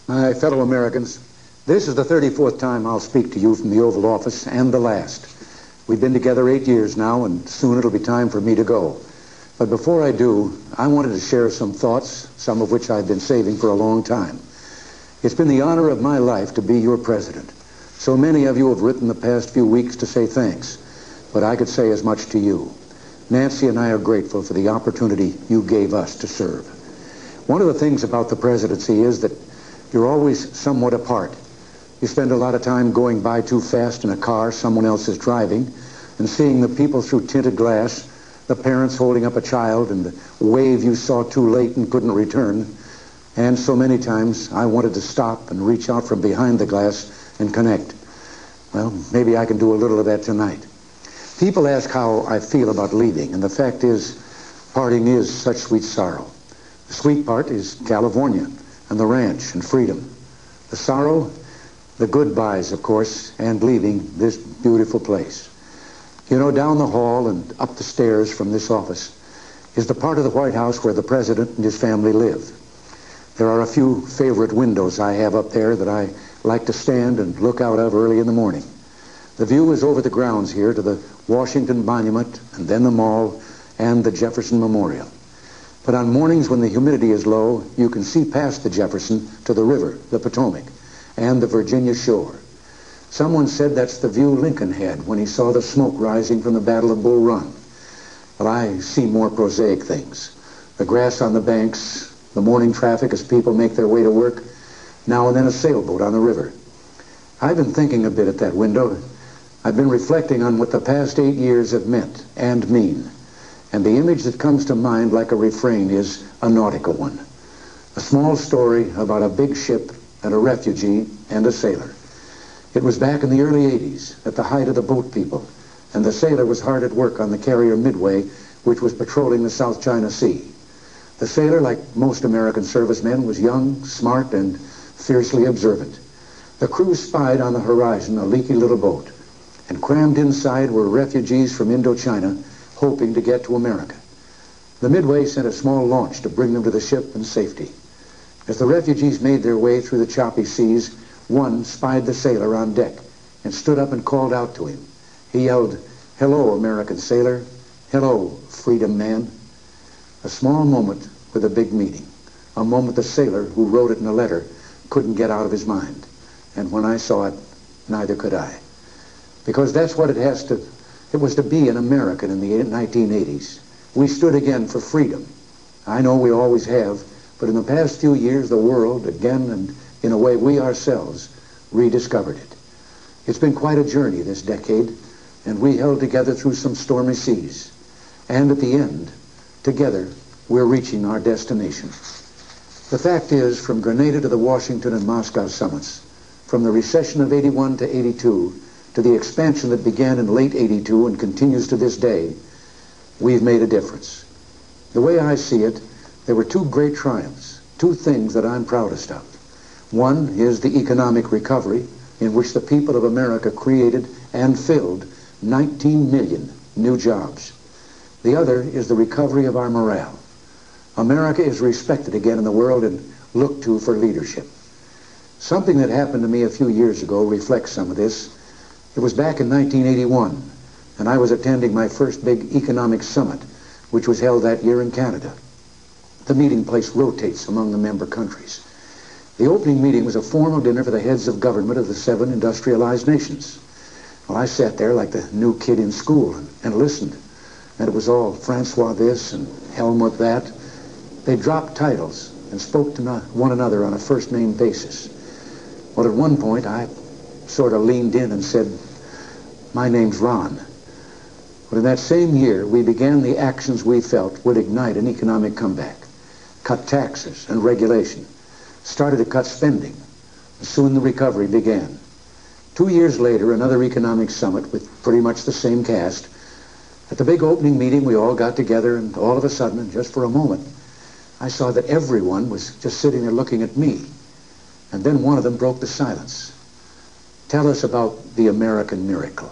My fellow Americans, this is the 34th time I'll speak to you from the Oval Office, and the last. We've been together 8 years now, and soon it'll be time for me to go. But before I do, I wanted to share some thoughts, some of which I've been saving for a long time. It's been the honor of my life to be your president. So many of you have written the past few weeks to say thanks, but I could say as much to you. Nancy and I are grateful for the opportunity you gave us to serve. One of the things about the presidency is that you're always somewhat apart. You spend a lot of time going by too fast in a car someone else is driving and seeing the people through tinted glass, the parents holding up a child, and the wave you saw too late and couldn't return. And so many times I wanted to stop and reach out from behind the glass and connect. Well, maybe I can do a little of that tonight. People ask how I feel about leaving, and the fact is, parting is such sweet sorrow. The sweet part is California and the ranch and freedom. The sorrow, the goodbyes, of course, and leaving this beautiful place. You know, down the hall and up the stairs from this office is the part of the White House where the president and his family live. There are a few favorite windows I have up there that I like to stand and look out of early in the morning. The view is over the grounds here to the Washington Monument, and then the Mall and the Jefferson Memorial. But on mornings when the humidity is low, you can see past the Jefferson to the river, the Potomac, and the Virginia shore. Someone said that's the view Lincoln had when he saw the smoke rising from the Battle of Bull Run. Well, I see more prosaic things. The grass on the banks, the morning traffic as people make their way to work, now and then a sailboat on the river. I've been thinking a bit at that window. I've been reflecting on what the past 8 years have meant and mean. And the image that comes to mind like a refrain is a nautical one. A small story about a big ship and a refugee and a sailor. It was back in the early 80s, at the height of the boat people, and the sailor was hard at work on the carrier Midway, which was patrolling the South China Sea. The sailor, like most American servicemen, was young, smart, and fiercely observant. The crew spied on the horizon a leaky little boat, and crammed inside were refugees from Indochina hoping to get to America. The Midway sent a small launch to bring them to the ship in safety. As the refugees made their way through the choppy seas, one spied the sailor on deck and stood up and called out to him. He yelled, "Hello, American sailor. Hello, freedom man." A small moment with a big meaning. A moment the sailor, who wrote it in a letter, couldn't get out of his mind. And when I saw it, neither could I. Because that's what it was to be an American in the 1980s. We stood again for freedom. I know we always have, but in the past few years, the world, again, and in a way we ourselves, rediscovered it. It's been quite a journey this decade, and we held together through some stormy seas. And at the end, together, we're reaching our destination. The fact is, from Grenada to the Washington and Moscow summits, from the recession of 81 to 82, to the expansion that began in late 82 and continues to this day, we've made a difference. The way I see it, there were two great triumphs, two things that I'm proudest of. One is the economic recovery, in which the people of America created and filled 19 million new jobs. The other is the recovery of our morale. America is respected again in the world and looked to for leadership. Something that happened to me a few years ago reflects some of this. It was back in 1981, and I was attending my first big economic summit, which was held that year in Canada. The meeting place rotates among the member countries. The opening meeting was a formal dinner for the heads of government of the 7 industrialized nations. Well, I sat there like the new kid in school and listened, and it was all Francois this and Helmut that. They dropped titles and spoke to one another on a first-name basis. Well, at one point, I sort of leaned in and said, "My name's Ron." But in that same year, we began the actions we felt would ignite an economic comeback. Cut taxes and regulation. Started to cut spending. And soon the recovery began. 2 years later, another economic summit with pretty much the same cast. At the big opening meeting, we all got together, and all of a sudden, and just for a moment, I saw that everyone was just sitting there looking at me. And then one of them broke the silence. "Tell us about the American miracle,"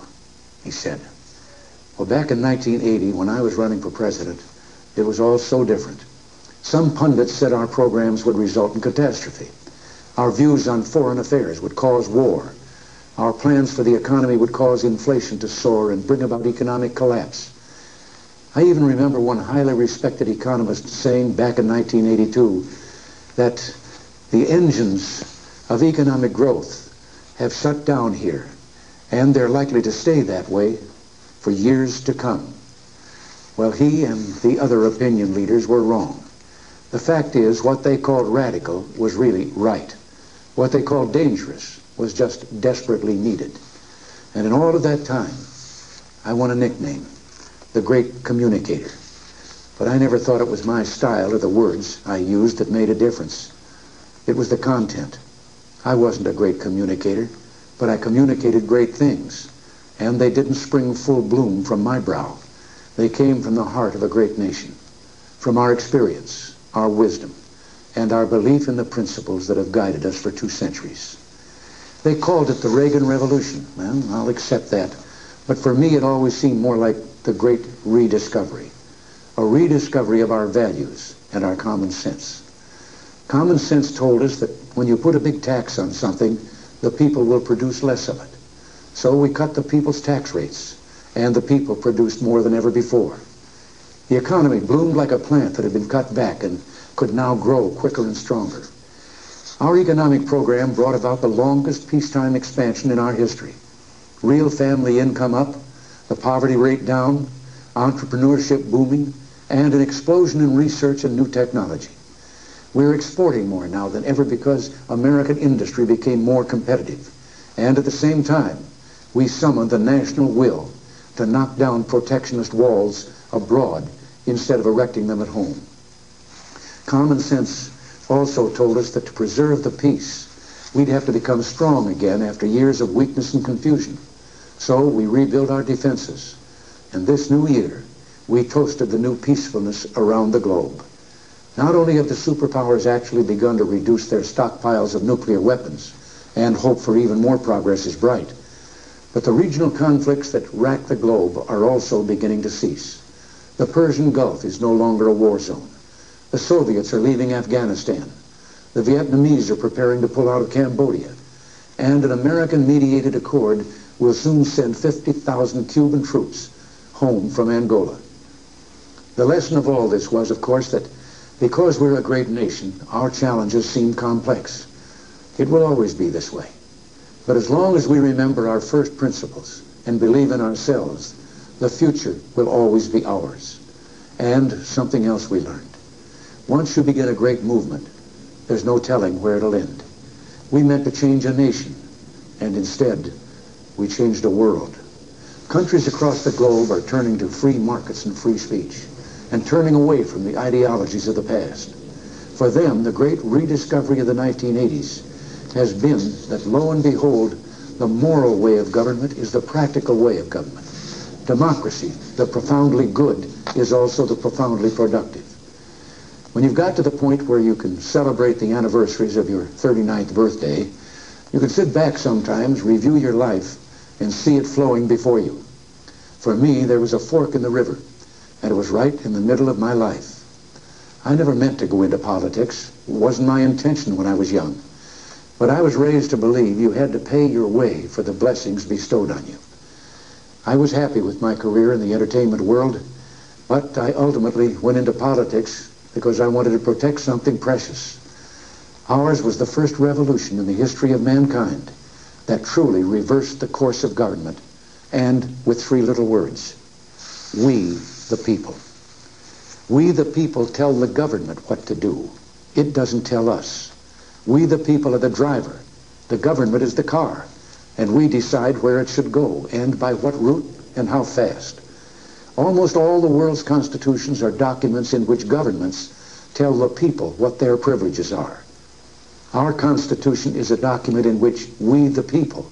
he said. Well, back in 1980, when I was running for president, it was all so different. Some pundits said our programs would result in catastrophe. Our views on foreign affairs would cause war. Our plans for the economy would cause inflation to soar and bring about economic collapse. I even remember one highly respected economist saying back in 1982 that the engines of economic growth have shut down here, and they're likely to stay that way for years to come. Well, he and the other opinion leaders were wrong. The fact is, what they called radical was really right. What they called dangerous was just desperately needed. And in all of that time, I won a nickname, the Great Communicator. But I never thought it was my style or the words I used that made a difference. It was the content. I wasn't a great communicator, but I communicated great things. And they didn't spring full bloom from my brow. They came from the heart of a great nation, from our experience, our wisdom, and our belief in the principles that have guided us for 2 centuries. They called it the Reagan Revolution. Well, I'll accept that. But for me, it always seemed more like the great rediscovery. A rediscovery of our values and our common sense. Common sense told us that when you put a big tax on something, the people will produce less of it. So we cut the people's tax rates, and the people produced more than ever before. The economy bloomed like a plant that had been cut back and could now grow quicker and stronger. Our economic program brought about the longest peacetime expansion in our history. Real family income up, the poverty rate down, entrepreneurship booming, and an explosion in research and new technology. We're exporting more now than ever because American industry became more competitive. And at the same time, we summoned the national will to knock down protectionist walls abroad instead of erecting them at home. Common sense also told us that to preserve the peace, we'd have to become strong again after years of weakness and confusion. So we rebuilt our defenses. And this new year, we toasted the new peacefulness around the globe. Not only have the superpowers actually begun to reduce their stockpiles of nuclear weapons, and hope for even more progress is bright, but the regional conflicts that rack the globe are also beginning to cease. The Persian Gulf is no longer a war zone. The Soviets are leaving Afghanistan. The Vietnamese are preparing to pull out of Cambodia. And an American-mediated accord will soon send 50,000 Cuban troops home from Angola. The lesson of all this was, of course, that because we're a great nation, our challenges seem complex. It will always be this way. But as long as we remember our first principles and believe in ourselves, the future will always be ours. And something else we learned. Once you begin a great movement, there's no telling where it'll end. We meant to change a nation, and instead, we changed a world. Countries across the globe are turning to free markets and free speech, and turning away from the ideologies of the past. For them, the great rediscovery of the 1980s has been that, lo and behold, the moral way of government is the practical way of government. Democracy, the profoundly good, is also the profoundly productive. When you've got to the point where you can celebrate the anniversaries of your 39th birthday, you can sit back sometimes, review your life, and see it flowing before you. For me, there was a fork in the river, and it was right in the middle of my life. I never meant to go into politics. It wasn't my intention when I was young. But I was raised to believe you had to pay your way for the blessings bestowed on you. I was happy with my career in the entertainment world, but I ultimately went into politics because I wanted to protect something precious. Ours was the first revolution in the history of mankind that truly reversed the course of government, and with 3 little words: we, the people. We, the people, tell the government what to do. It doesn't tell us. We, the people, are the driver. The government is the car, and we decide where it should go, and by what route, and how fast. Almost all the world's constitutions are documents in which governments tell the people what their privileges are. Our Constitution is a document in which we, the people,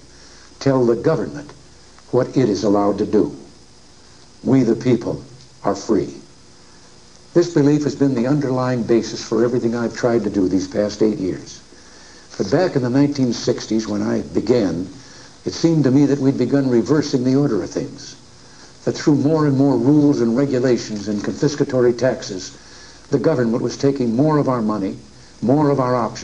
tell the government what it is allowed to do. We, the people, are free. This belief has been the underlying basis for everything I've tried to do these past 8 years. But back in the 1960s, when I began, it seemed to me that we'd begun reversing the order of things. That through more and more rules and regulations and confiscatory taxes, the government was taking more of our money, more of our options.